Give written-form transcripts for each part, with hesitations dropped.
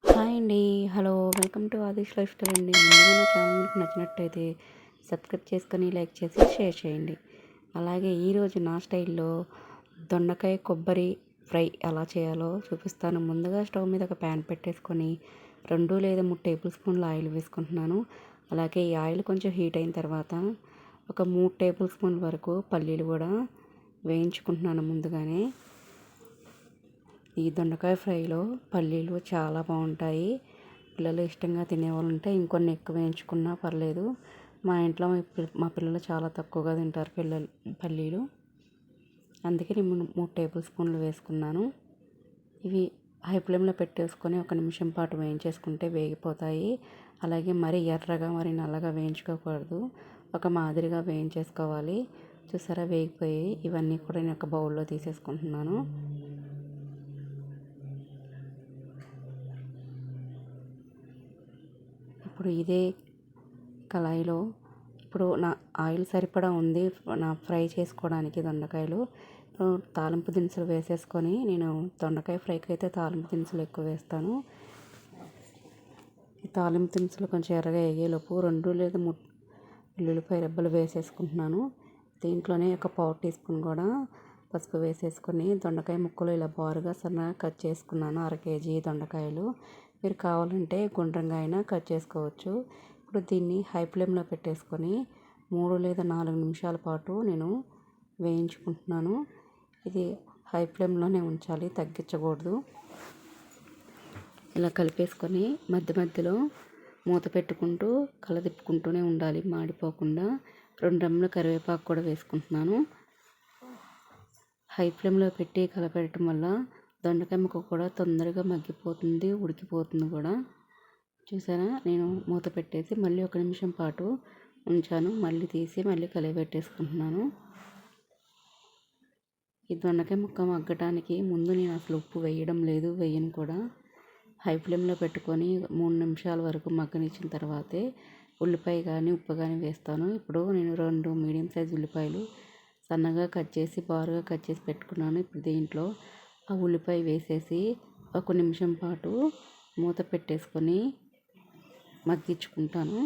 Hi అండి. Hello! Welcome to Adish life style అండి. ముందుగా నా ఛానల్ మీకు నచ్చినట్టయితే సబ్స్క్రైబ్ చేసుకొని, లైక్ చేసి, షేర్ చేయండి. అలాగే ఈరోజు నా స్టైల్‌లో దొండకాయ కొబ్బరి ఫ్రై ఎలా చేయాలో చూపిస్తాను. ముందుగా స్టవ్ మీద ఒక ప్యాన్ పెట్టేసుకొని 2 లేదా 3 టేబుల్ స్పూన్ల ఆయిల్ వేసుకుంటున్నాను. అలాగే ఈ ఆయిల్ కొంచెం హీట్ అయిన తర్వాత ఒక 3 టేబుల్ స్పూన్ల వరకు పల్లీలు కూడా వేయించుకుంటున్నాను ముందుగానే. ఈ దొండకాయ ఫ్రైలో పల్లీలు చాలా బాగుంటాయి. పిల్లలు ఇష్టంగా తినేవాళ్ళు ఉంటే ఇంకొన్ని ఎక్కువ వేయించుకున్నా పర్లేదు. మా ఇంట్లో మా పిల్లలు చాలా తక్కువగా తింటారు పల్లీలు. అందుకే నేను 3 టేబుల్ స్పూన్లు వేసుకున్నాను. ఇవి హై ఫ్లేమ్లో పెట్టేసుకొని 1 నిమిషం పాటు వేయించేసుకుంటే వేగిపోతాయి. అలాగే మరీ ఎర్రగా మరి నల్లగా వేయించుకోకూడదు. ఒక మాదిరిగా వేయించేసుకోవాలి. చూసారా వేగిపోయి ఇవన్నీ కూడా నేను ఒక బౌల్లో తీసేసుకుంటున్నాను. ఇప్పుడు ఇదే కళాయిలో ఇప్పుడు నా ఆయిల్ సరిపడా ఉంది నా ఫ్రై చేసుకోవడానికి దొండకాయలు. తాలింపు దినుసులు వేసేసుకొని నేను దొండకాయ ఫ్రైకి అయితే తాలింపు దినుసులు ఎక్కువ వేస్తాను. ఈ తాలింపు దినుసులు కొంచెం ఎర్రగా వేగేలోపు 2 లేదా 3 ఉల్లిపాయ రెబ్బలు వేసేసుకుంటున్నాను. దీంట్లోనే ఒక పావు టీ స్పూన్ కూడా పసుపు వేసేసుకొని దొండకాయ ముక్కలు ఇలా బారుగా సన్నగా కట్ చేసుకున్నాను. 1/2 కేజీ దొండకాయలు. మీరు కావాలంటే గుండ్రంగా అయినా కట్ చేసుకోవచ్చు. ఇప్పుడు దీన్ని హై ఫ్లేమ్లో పెట్టేసుకొని 3 లేదా 4 నిమిషాల పాటు నేను వేయించుకుంటున్నాను. ఇది హై ఫ్లేమ్లోనే ఉంచాలి, తగ్గించకూడదు. ఇలా కలిపేసుకొని మధ్య మధ్యలో మూత పెట్టుకుంటూ కలదిప్పుకుంటూనే ఉండాలి మాడిపోకుండా. 2 రెమ్మల కరివేపాకు కూడా వేసుకుంటున్నాను. హై ఫ్లేమ్లో పెట్టి కలపెట్టడం వల్ల దొండకాయ ముక్క కూడా తొందరగా మగ్గిపోతుంది, ఉడికిపోతుంది కూడా. చూసారా నేను మూత పెట్టేసి మళ్ళీ 1 నిమిషం పాటు ఉంచాను. మళ్ళీ తీసి మళ్ళీ కలిపెట్టేసుకుంటున్నాను. ఈ దొండకాయ ముక్క మగ్గటానికి ముందు నేను అసలు ఉప్పు వేయడం లేదు, వేయను కూడా. హై ఫ్లేమ్లో పెట్టుకొని 3 నిమిషాల వరకు మగ్గనిచ్చిన తర్వాతే ఉల్లిపాయ కానీ ఉప్పు కానీ వేస్తాను. ఇప్పుడు నేను 2 మీడియం సైజ్ ఉల్లిపాయలు సన్నగా కట్ చేసి బారుగా కట్ చేసి పెట్టుకున్నాను. ఇప్పుడు దీంట్లో ఆ ఉల్లిపాయ వేసేసి 1 నిమిషం పాటు మూత పెట్టేసుకొని మగ్గించుకుంటాను.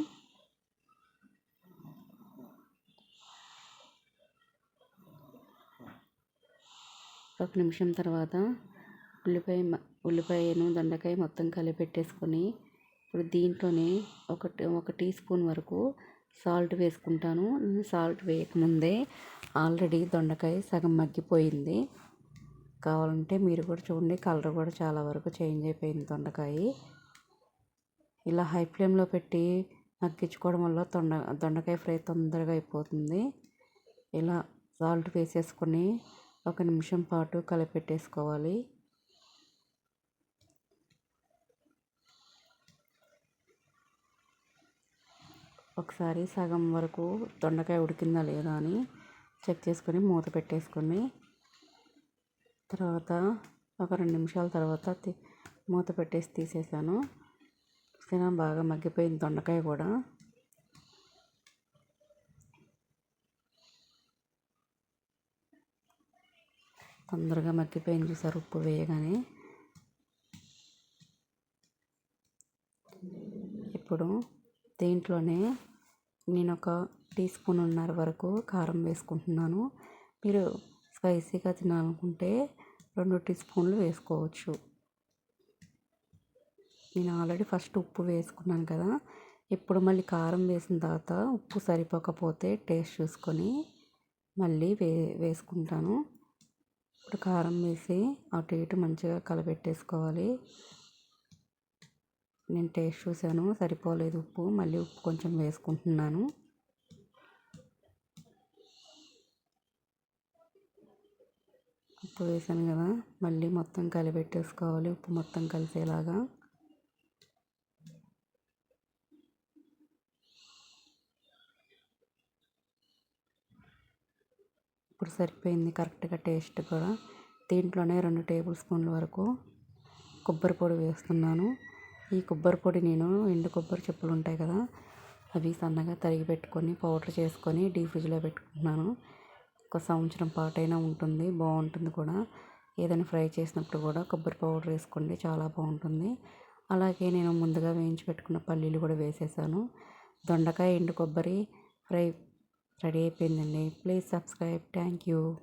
ఒక నిమిషం తర్వాత ఉల్లిపాయను దొండకాయ మొత్తం కలిపెట్టేసుకొని ఇప్పుడు దీంట్లోనే ఒక టీ స్పూన్ వరకు సాల్ట్ వేసుకుంటాను. నేను సాల్ట్ వేయకముందే ఆల్రెడీ దొండకాయ సగం మగ్గిపోయింది. కావాలంటే మీరు కూడా చూడండి, కలర్ కూడా చాలా వరకు చేంజ్ అయిపోయింది దొండకాయ. ఇలా హై ఫ్లేమ్లో పెట్టి మగ్గించుకోవడం వల్ల దొండకాయ ఫ్రై తొందరగా అయిపోతుంది. ఇలా సాల్ట్ వేసేసుకొని 1 నిమిషం పాటు కలిపెట్టేసుకోవాలి. ఒకసారి సగం వరకు దొండకాయ ఉడికిందా లేదా అని చెక్ చేసుకొని మూత పెట్టేసుకొని తర్వాత ఒక 2 నిమిషాల తర్వాత మూత పెట్టేసి తీసేసాను. బాగా మగ్గిపోయింది దొండకాయ కూడా. తొందరగా మగ్గిపోయింది చూసారు ఉప్పు వేయగానే. ఇప్పుడు దీంట్లోనే నేను ఒక టీ స్పూన్నర వరకు కారం వేసుకుంటున్నాను. మీరు స్పైసీగా తినాలనుకుంటే 2 టీ స్పూన్లు వేసుకోవచ్చు. నేను ఆల్రెడీ ఫస్ట్ ఉప్పు వేసుకున్నాను కదా. ఇప్పుడు మళ్ళీ కారం వేసిన తర్వాత ఉప్పు సరిపోకపోతే టేస్ట్ చూసుకొని మళ్ళీ వేసుకుంటాను. ఇప్పుడు కారం వేసి అటు ఇటు మంచిగా కలపెట్టేసుకోవాలి. నేను టేస్ట్ చూశాను, సరిపోలేదు ఉప్పు. మళ్ళీ ఉప్పు కొంచెం వేసుకుంటున్నాను. ఉప్పు వేసాను కదా, మళ్ళీ మొత్తం కలిపెట్టేసుకోవాలి ఉప్పు మొత్తం కలిసేలాగా. ఇప్పుడు సరిపోయింది కరెక్ట్గా టేస్ట్ కూడా. దీంట్లోనే 2 టేబుల్ స్పూన్ల వరకు కొబ్బరి పొడి వేస్తున్నాను. ఈ కొబ్బరి పొడి నేను ఎండు కొబ్బరి చెప్పులు ఉంటాయి కదా, అవి సన్నగా తరిగి పెట్టుకొని పౌడర్ చేసుకొని డీప్ ఫ్రిడ్జ్లో పెట్టుకుంటున్నాను. 1 సంవత్సరం పాటైనా ఉంటుంది, బాగుంటుంది కూడా. ఏదైనా ఫ్రై చేసినప్పుడు కూడా కొబ్బరి పౌడర్ వేసుకోండి, చాలా బాగుంటుంది. అలాగే నేను ముందుగా వేయించి పెట్టుకున్న పల్లీలు కూడా వేసేసాను. దొండకాయ ఎండు కొబ్బరి ఫ్రై రెడీ అయిపోయిందండి. Please subscribe. Thank you.